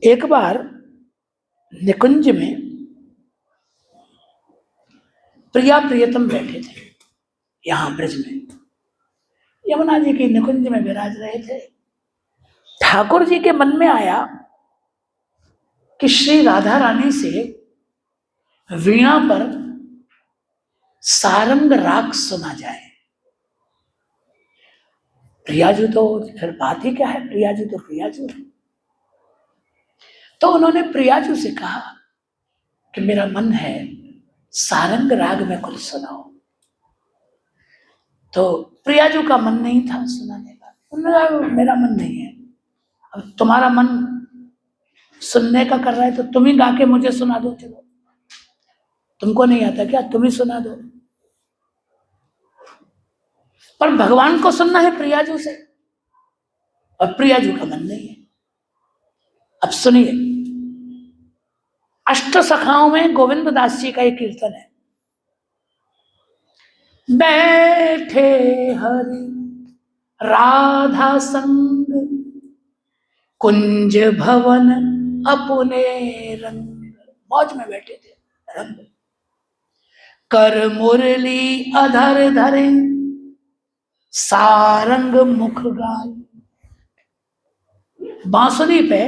एक बार निकुंज में प्रिया प्रियतम बैठे थे, यहां ब्रज में यमुना जी की निकुंज में विराज रहे थे। ठाकुर जी के मन में आया कि श्री राधा रानी से वीणा पर सारंग राग सुना जाए। प्रियाजू तो फिर बात ही क्या है, प्रियाजू तो प्रियाजू है। तो उन्होंने प्रियाजू से कहा कि मेरा मन है सारंग राग में कुछ सुनाओ। तो प्रियाजू का मन नहीं था सुनाने का। उन्होंने कहा मेरा मन नहीं है, अब तुम्हारा मन सुनने का कर रहा है तो तुम ही गा के मुझे सुना दो। चलो, तुमको नहीं आता क्या, तुम ही सुना दो। पर भगवान को सुनना है प्रियाजू से, और प्रियाजू का मन नहीं है। अब सुनिए, अष्ट सखाओं में गोविंद दास जी का एक कीर्तन है। बैठे हरि राधा संग कुंज भवन अपने रंग। मौज में बैठे थे, रंग कर मुरली अधर धरे सारंग मुख गाय। बांसुरी पे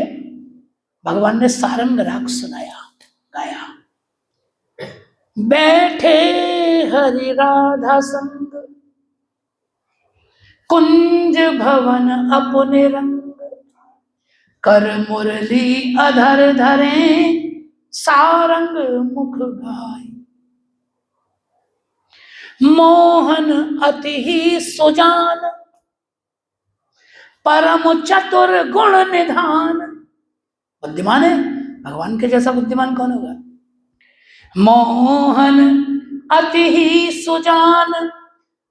भगवान ने सारंग राग सुनाया, गाया। बैठे हरि राधा संग कुंज भवन अपने रंग कर मुरली अधर धरे सारंग मुख गाय। मोहन अति ही सुजान परम चतुर गुण निधान। बुद्धिमान है, भगवान के जैसा बुद्धिमान कौन होगा। मोहन अति ही सुजान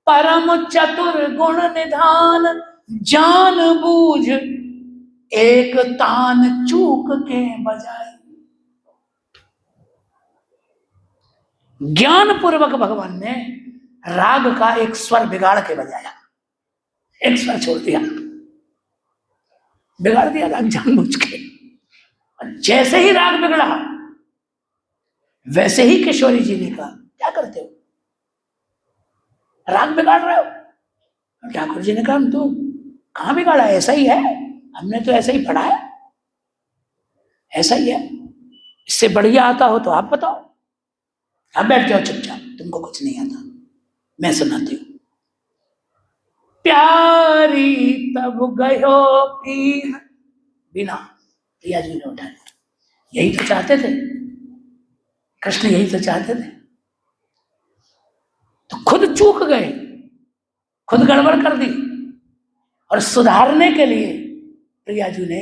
परम चतुर गुण निधान। जान बूझ एक तान चूक के बजाय। ज्ञान पूर्वक भगवान ने राग का एक स्वर बिगाड़ के बजाया, एक स्वर छोड़ दिया, बिगाड़ दिया राग जानबूझ के। जैसे ही राग बिगड़ा वैसे ही किशोरी जी ने कहा क्या करते हो, राग बिगाड़ रहे हो। ठाकुर जी ने कहा तो कहां बिगाड़ा, ऐसा ही है, हमने तो ऐसा ही पढ़ा है, ऐसा ही है। इससे बढ़िया आता हो तो आप बताओ। अब बैठ जाओ चुपचाप, तुमको कुछ नहीं आता, मैं सुनाती हूं। प्यारी तब गयो पीर बिना। प्रिया जी ने उठाया, यही तो चाहते थे कृष्ण, यही तो चाहते थे। तो खुद चूक गए, खुद गड़बड़ कर दी, और सुधारने के लिए प्रियाजू ने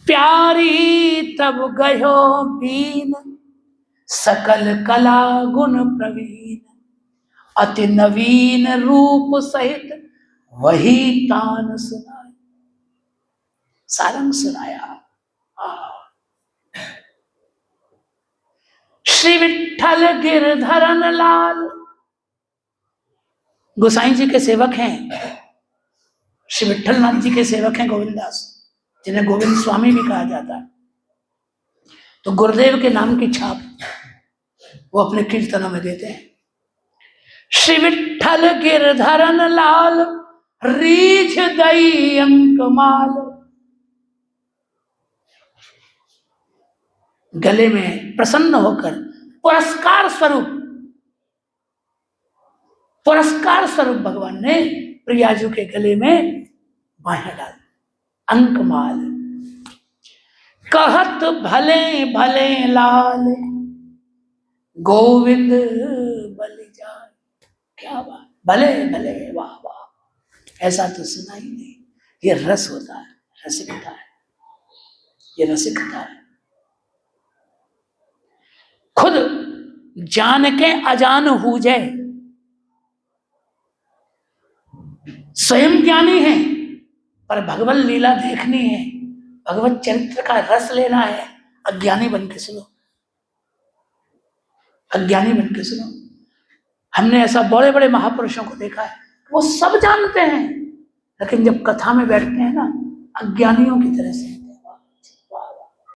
प्यारी तब गयो बीन सकल कला गुण प्रवीण अति नवीन रूप सहित वही तान सुनाया। सारंग सुनाया। श्री विठ्ठल गिरधरन लाल गोसाई जी के सेवक हैं, श्री विठ्ठल नाथ जी के सेवक हैं गोविंदास, जिन्हें गोविंद स्वामी भी कहा जाता है। तो गुरुदेव के नाम की छाप वो अपने कीर्तनों में देते हैं। श्री विठ्ठल गिरधरन लाल रीझ दई अंकमाल। गले में प्रसन्न होकर पुरस्कार स्वरूप भगवान ने प्रियाजू के गले में बाहें डाल। अंकमाल कहत भले भले लाल गोविंद बलि जाए। क्या बात, भले भले, वाह वाह, ऐसा तो सुना ही नहीं। ये रस होता है, रसिकता है, ये रसिकता है। खुद जान के अजान हो जाए, स्वयं ज्ञानी है पर भगवत लीला देखनी है, भगवत चरित्र का रस लेना है। अज्ञानी बन के सुनो, अज्ञानी बन के सुनो। हमने ऐसा बड़े बड़े महापुरुषों को देखा है, वो सब जानते हैं, लेकिन जब कथा में बैठते हैं ना, अज्ञानियों की तरह से